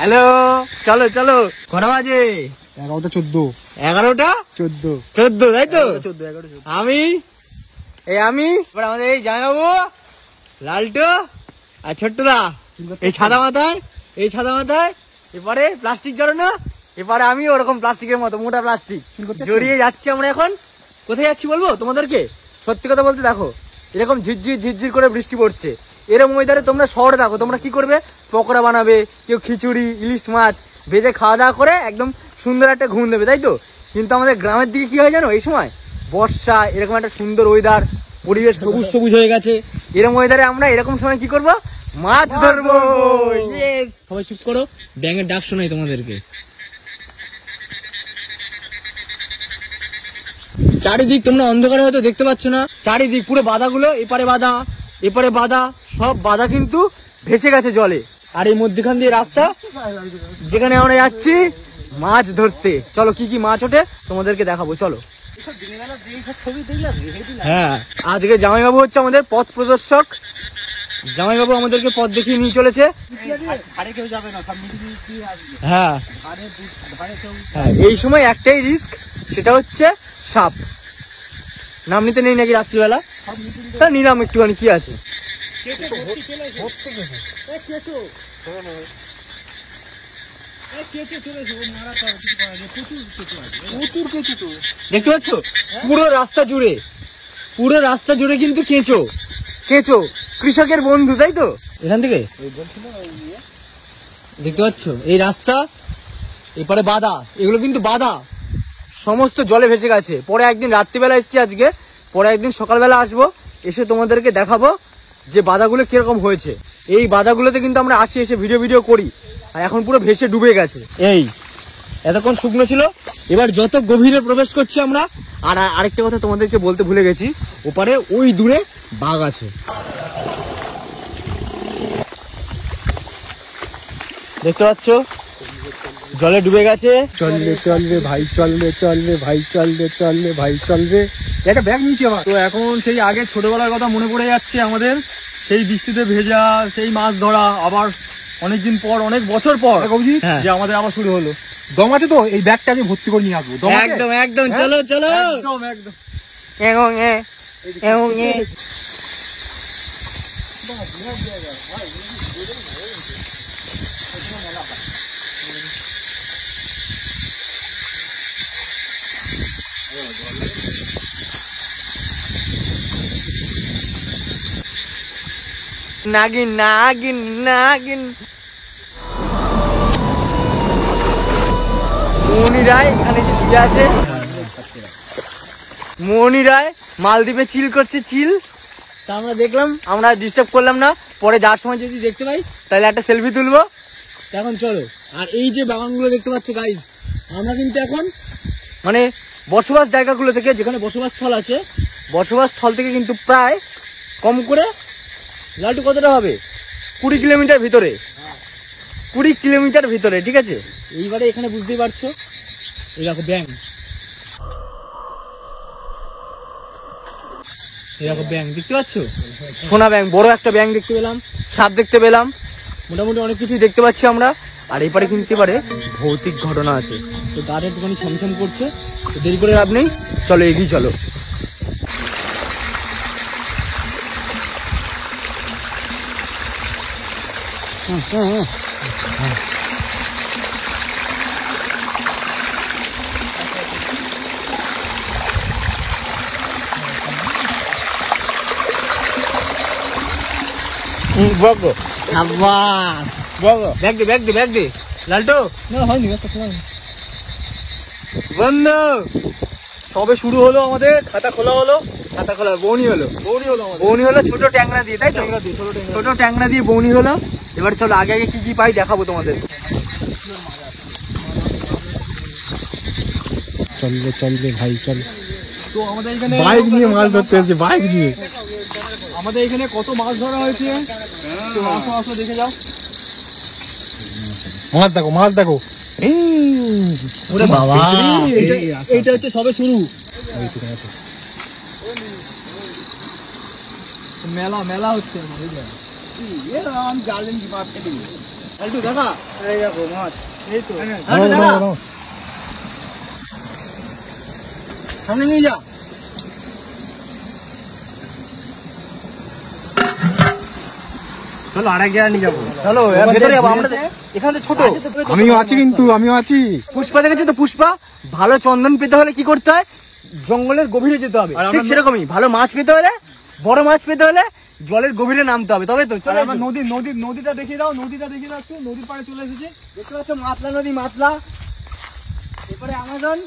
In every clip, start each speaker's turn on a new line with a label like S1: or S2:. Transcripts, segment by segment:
S1: Hello, চলো চলো। কটা বাজে?
S2: 11টা 14।
S1: 11টা
S2: 14
S1: 14, তাই তো?
S2: 14 11 14।
S1: আমি এবার আমাদের এই জামাইবাবু, লালটু আর ছোট্টরা, এই ছাদা মাথায় এপারে প্লাস্টিক জড়ানো, এপারে আমি ওরকম প্লাস্টিকের মতো মোটা প্লাস্টিক জড়িয়ে যাচ্ছি। আমরা এখন কোথায় যাচ্ছি বলবো তোমাদেরকে? সত্যি কথা বলতে, দেখো এরকম ঝিরঝির করে বৃষ্টি পড়ছে, এরকম ওয়েদারে তোমরা শহরে থাকো, তোমরা কি করবে? পকোড়া বানাবে, কেউ খিচুড়ি, ইলিশ মাছ ভেজে খাওয়া দাওয়া করে একদম সুন্দর একটা ঘুম দেবে, তাই তো? কিন্তু আমাদের গ্রামের দিকে কি হয় জানো? এই সময় বর্ষা, এরকম একটা সুন্দর ওয়েদার, পরিবেশ সবুজ সবুজ হয়ে গেছে, এরকম ওয়েদারে আমরা এরকম সময় কি করবো? মাছ ধরবো। সবাই চুপ করো, ব্যাঙের ডাক শোনাই তোমাদেরকে। চারিদিক তোমরা অন্ধকারে হয়তো দেখতে পাচ্ছ না, চারিদিক পুরো বাধাগুলো, এপারে বাধা, সব বাধা কিন্তু ভেসে গেছে জলে। আর এই মধ্যখান দিয়ে রাস্তা, যেখানে আমরা যাচ্ছি মাছ ধরতে। চলো কি কি মাছ ওঠে তোমাদেরকে দেখাবো, চলো। হ্যাঁ, আজকে জামাইবাবু হচ্ছে আমাদের পথ প্রদর্শক, জামাইবাবু আমাদেরকে পথ দেখিয়ে নিয়ে চলেছে। হ্যাঁ, এই সময় একটাই রিস্ক, সেটা হচ্ছে সাপ। নাম নিতে নেই নাকি রাত্রিবেলা? তা নিলাম একটুখানি, কি আছে? দেখতে পাচ্ছ পুরো রাস্তা জুড়ে কিন্তু কেঁচো, কৃষকের বন্ধু, তাই তো? এখান থেকে দেখতে পাচ্ছ এই রাস্তা, এপারে বাধা, এগুলো কিন্তু বাধা সমস্ত জলে ভেসে গেছে। পরে একদিন রাত্রিবেলা এসছি আজকে, পরে একদিন সকালবেলা আসবো, এসে তোমাদেরকে দেখাবো যে বাধাগুলো কিরকম হয়েছে। এই বাধাগুলোতে কিন্তু আমরা এসে ভিডিও করি, আর এখন পুরো ভেসে ডুবে গেছে। এই এতক্ষণ শুকনো ছিল, এবার যত গভীরে প্রবেশ করছি আমরা। আর আরেকটা কথা তোমাদেরকে বলতে ভুলে গেছি, ওপারে ওই দূরে বাঘ আছে, দেখতে পাচ্ছ? জলে ডুবে গেছে।
S2: চল রে ভাই, চল রে। একটা ব্যাগ নিয়েছি আমার।
S3: তো এখন সেই আগের ছোটবেলার কথা মনে পড়ে যাচ্ছে আমাদের, সেই বৃষ্টিতে ভেজা, সেই মাছ ধরা, আবার অনেকদিন পর, অনেক বছর পর যে আমাদের আবার শুরু হলো।
S2: দম আছে তো? এই ব্যাগটা আমি ভর্তি করে নিয়ে আসবো।
S1: একদম, চলো নাগিন। মোহনী রায় এখানে এসে শুয়ে আছে। মোহনী রায় মালদ্বীপে চিল করছে, তা আমরা দেখলাম, আমরা ডিস্টার্ব করলাম না। পরে যাওয়ার সময় যদি দেখতে পাই তাহলে একটা সেলফি তুলবো। এখন চলো। আর এই যে বাগানগুলো দেখতে পাচ্ছ গাইজ, আমরা কিন্তু এখন মানে বসবাস জায়গাগুলো থেকে, যেখানে বসবাস স্থল আছে, বসবাস স্থল থেকে কিন্তু প্রায় কম করে লালটু কতটা হবে? 20 কিলোমিটার ভিতরে, 20 কিলোমিটার ভিতরে, ঠিক আছে? এইবারে এখানে বুঝতেই পারছো, এই দেখো ব্যাঙ, দেখতে পাচ্ছ? সোনা ব্যাঙ, বড় একটা ব্যাঙ দেখতে পেলাম, সাপ দেখতে পেলাম, মোটামুটি অনেক কিছুই দেখতে পাচ্ছি আমরা। আর এপারে কিন্তু এবারে ভৌতিক ঘটনা আছে, তো গাড়ি একটুখানি ছমছম করছে, তো দেরি করে লাভ নেই, চলো এগিয়ে চলো। ব্যাগ দে লালটু। বন্ধু সবে শুরু হলো আমাদের, খাতা খোলা বৌনি হলো ছোট ট্যাংরা দিয়ে, তাই তো? ছোট ট্যাংরা দিয়ে বৌনি হলো। এবার চলো আগে কি কি পাই দেখাবো তোমাদের।
S2: চল রে ভাই, চল।
S3: তো আমাদের এখানে
S2: বাইক নিয়ে মাছ ধরতে এসেছে, বাইক নিয়ে।
S3: আমাদের এখানে কত মাছ ধরা হয়েছে, তো আসো দেখে যাও।
S2: মাছ দেখো।
S1: ওরে বাবা, এইটা হচ্ছে সবে শুরু।
S3: মেলা হচ্ছে।
S1: লালটু দেখা,
S3: এই দেখো মাছ, এই তো
S1: লালটু দেখা, সামনে নিয়ে যা।
S3: চলো আরেক জায়গায় নিয়ে যাবো।
S1: চলো ভেতরে যাবো আমরা, এখানে তো ছোট।
S2: আমিও আছি, কিন্তু আমিও আছি।
S1: পুষ্পা দেখেছো তো, পুষ্পা ভালো চন্দন পেতে হলে কি করতে হয়, জঙ্গলের গভীরে যেতে হবে।
S3: আর আমরা
S1: ঠিক সেরকমই ভালো মাছ পেতে হলে, বড় মাছ পেতে হলে জলের গভীরে নামতে হবে, তবে তো।
S3: আর
S1: চলো
S3: আমরা নদীটা দেখিয়ে দাও, নদীটা দেখিয়ে দাও একটু। নদীর পাড়ে চলে এসেছি।
S1: দেখতে পাচ্ছ মাতলা নদী, মাতলা, এরপরে আমাজন।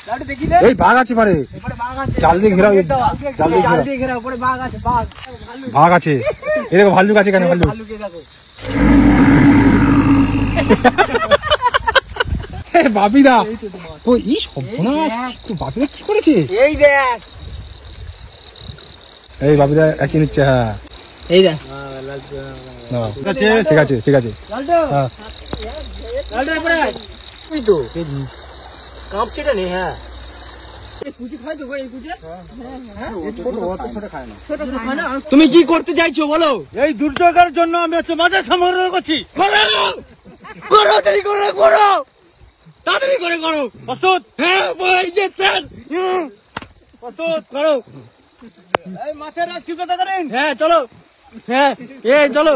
S1: লালটু দেখি দে,
S2: এই বাঘ আছে পারে,
S1: এরপরে বাঘ আছে,
S2: জাল দিয়ে ঘেরাও, জাল দিয়ে
S1: জাল
S2: ঘেরাও।
S1: দিয়ে ঘেরা, উপরে বাঘ আছে, বাঘ, ভাল্লুক,
S2: বাঘ আছে, এই দেখো ভাল্লুক আছে, কেন ভাল্লুক?
S1: ভাল্লুকে দেখো।
S2: বাপিদা, ও ই সর্বনাশ, বাপিদা কি করেছে?
S1: এই দেখ,
S2: এই বাপিদা একই নিচ্ছে। হ্যাঁ,
S1: এই দেখ
S2: না, ঠিক আছে, ঠিক আছে।
S1: লালটু,
S2: হ্যাঁ,
S1: লালটু এরপরে আয়। ওই তো কাঁপছে এটা নেই। হ্যাঁ, এই কুচি খায় তো গো, এই কুচি। হ্যাঁ, তুমি কি করতে চাইছো বলো?
S3: এই দুর্যোগের জন্য আমি হচ্ছে মাছের সংগ্রহ করছি।
S1: করো, করো, তাড়াতাড়ি করো, করো, তাড়াতাড়ি করে করো।
S3: প্রস্তুত?
S1: হ্যাঁ, বই যে স্যার,
S3: প্রস্তুত?
S1: করো।
S3: এই মাছের রাত ঠিকতা করেন।
S1: হ্যাঁ, চলো। হ্যাঁ, এই চলো।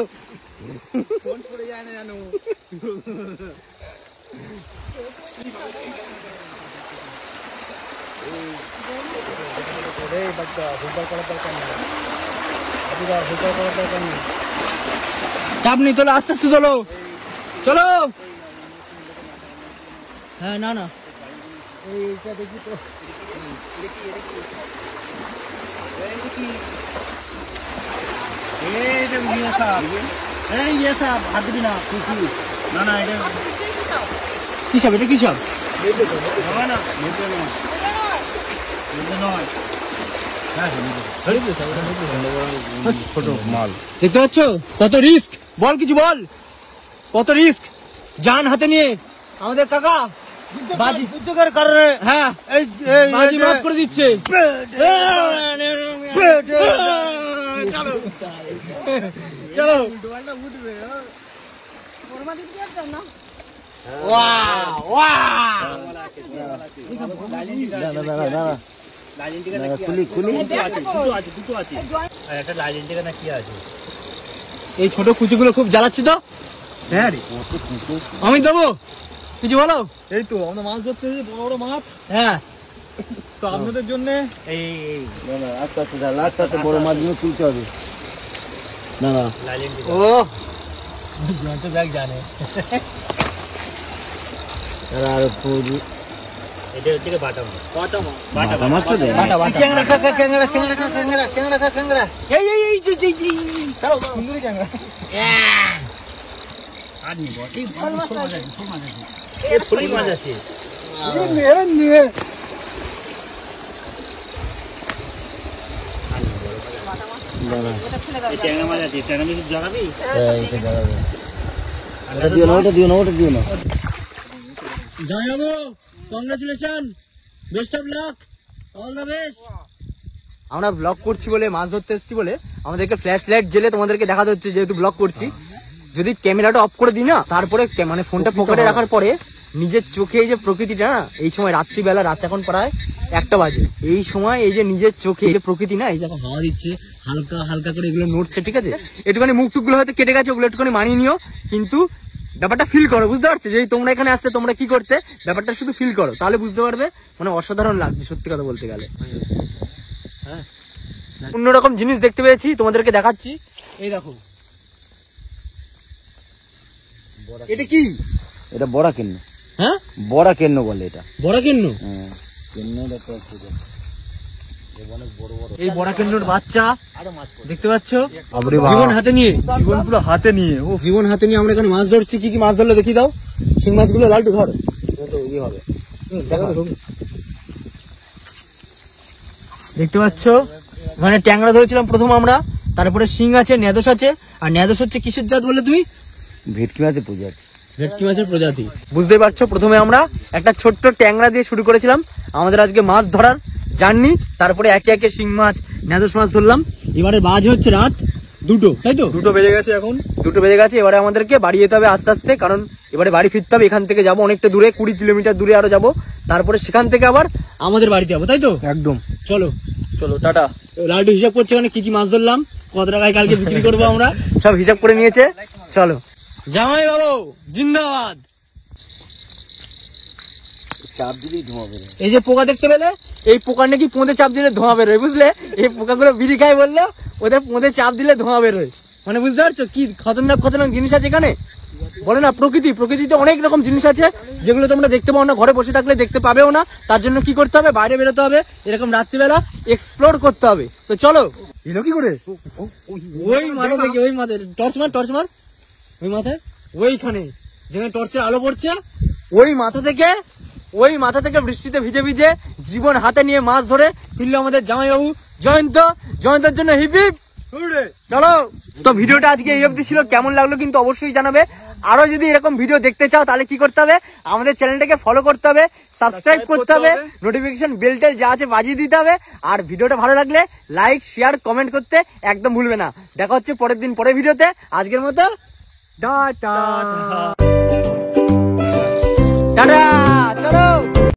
S1: চাপ নেই, চলো, আস্তে আস্তে চলো, চলো। হ্যাঁ, না না, এইটা দেখি তো। হাত দিবি না।
S3: না না, এটা
S1: কি সব, এটা কি সব?
S3: হবে না।
S2: ছোট মাল।
S1: দেখতে পাচ্ছ কত রিস্ক, বল কিছু বল, কত রিস্ক, জান হাতে নিয়ে আমাদের কাকা বাজি,
S3: দুর্যোগের কারণে
S1: হ্যাঁ
S3: এই
S1: বাজি মাফ করে দিচ্ছে। চলো, চলো। Wow, wow. এই ছোট কুচিগুলো খুব জ্বালাচ্ছে তো।
S3: হ্যাঁ রে,
S1: আমি দেবো কিছু বলো।
S3: এই তো আমরা মাছ ধরতে এসেছি, বড় বড় মাছ।
S1: হ্যাঁ,
S3: তো আপনাদের জন্য
S1: আস্তে আস্তে বড় মাছগুলো তুলতে হবে। না না, ও ব্যাগ জানে। জানাবো congratulation, best of luck, all the best. আমরা ব্লগ করছি বলে, মাছ ধরতে এসেছি বলে আমাদেরকে ফ্ল্যাশ লাইট জেলে তোমাদেরকে দেখাতে হচ্ছে, যেহেতু ব্লগ করছি। যদি ক্যামেরাটা অফ করে দিই না, তারপরে মানে ফোনটা পকেটে রাখার পরে নিজের চোখে এই যে প্রকৃতিটা না, এই সময় রাত্রিবেলা, রাত এখন প্রায় 1টা বাজে, এই সময় এই যে নিজের চোখে এই যে প্রকৃতি না, এই দেখো হাওয়া দিচ্ছে হালকা হালকা করে, এগুলো নড়ছে, ঠিক আছে? একটুখানি মুখ টুকগুলো হয়তো কেটে গেছে, ওগুলো একটুখানি মানিয়ে নিও, কিন্তু ব্যাপারটা ফিল করো, বুঝতে পারছো? যে তোমরা এখানে আসতে, তোমরা কি করতে, ব্যাপারটা শুধু ফিল করো, তাহলে বুঝতে পারবে। মানে অসাধারণ লাগছে সত্যি কথা বলতে গেলে। হ্যাঁ, অন্যরকম জিনিস দেখতে পেয়েছি, তোমাদেরকে দেখাচ্ছি। এই দেখো, এটা কি?
S4: এটা বড়া কেন্ন,
S1: হ্যাঁ,
S4: বড়া কেন্ন বলে এটা।
S1: বড়া কেন্ন। এই বড়া কেন্নর বাচ্চা দেখতে পাচ্ছ, জীবন হাতে নিয়ে,
S3: জীবন পুরো হাতে নিয়ে, ও
S1: জীবন হাতে নিয়ে আমরা এখানে মাছ ধরছি। কি কি মাছ ধরলে দেখি দাও, শিং মাছগুলো। লালটু ধর, তো ইয়ে হবে, দেখতে পাচ্ছ ওখানে ট্যাংরা ধরেছিলাম প্রথম আমরা, তারপরে শিং আছে, নেদোস আছে। আর নেদোস হচ্ছে কিসের জাত বলে তুমি?
S4: ভেটকি মাছের প্রজাতি।
S1: ভেটকি মাছের প্রজাতি। বুঝতে পারছো, প্রথমে আমরা একটা ছোট্ট ট্যাংরা দিয়ে শুরু করেছিলাম আমাদের আজকে মাছ ধরার জার্নি, তারপরে একে একে শিং মাছ, নেদোস মাছ ধরলাম। এবারে বাজে হচ্ছে রাত
S2: দুটো তাই তো?
S3: 2টো বেজে গেছে এখন।
S1: 2টো বেজে গেছে। এবারে আমাদেরকে বাড়ি যেতে হবে আস্তে আস্তে, কারণ এবারে বাড়ি ফিরতে হবে। এখান থেকে যাবো অনেকটা দূরে, 20 কিলোমিটার দূরে আরো যাবো, তারপরে সেখান থেকে আবার আমাদের বাড়িতে যাবো, তাই তো?
S2: একদম।
S1: চলো
S3: চলো টাটা।
S1: লালটু হিসাব করছে ওখানে কি কি মাছ ধরলাম, কত টাকায় কালকে বিক্রি করবো আমরা, সব হিসাব করে নিয়েছে। চলো জামাই বাবু জিন্দাবাদ।
S4: চাপ দিলেই ধোঁয়া বেরোয়।
S1: এই যে পোকা দেখতে পেলে, এই পোকা নাকি পোঁদে চাপ দিলে ধোঁয়া বেরোয়, বুঝলে? এই পোকাগুলো বিড়ি খায় বললো, ওদের পোঁদে চাপ দিলে ধোঁয়া বেরোয়। মানে বুঝতে পারছো কি খতরনাক খতরনাক জিনিস আছে এখানে? বলে না প্রকৃতিতে অনেক রকম জিনিস আছে যেগুলো তোমরা দেখতে পাও না, ঘরে বসে থাকলে দেখতে পাবেও না। তার জন্য কি করতে হবে, বাইরে বেরোতে হবে, এরকম রাত্রিবেলা এক্সপ্লোর করতে হবে। তো চলো।
S2: এলো কি করে?
S1: ওই মাথা থেকে, ওই মাথায় টর্চ মার ওই মাথায়, ওইখানে যেখানে টর্চের আলো পড়ছে, ওই মাথা থেকে বৃষ্টিতে ভিজে ভিজে জীবন হাতে নিয়ে মাছ ধরে ফিরলো আমাদের জামাইবাবু জয়ন্তের জন্য হিপ হিপ। চলো। তো ভিডিওটা আজকে এই অবধি ছিল, কেমন লাগলো কিন্তু অবশ্যই জানাবে। আরো যদি এরকম ভিডিও দেখতে চাও তাহলে কি করতে হবে, আমাদের চ্যানেলটাকে ফলো করতে হবে, সাবস্ক্রাইব করতে হবে, নোটিফিকেশন বেলটা যা আছে বাজিয়ে দিতে হবে। আর ভিডিওটা ভালো লাগলে লাইক শেয়ার কমেন্ট করতে একদম ভুলবে না। দেখা হচ্ছে পরের দিন পরের ভিডিওতে। আজকের মতো টাটা। চলো।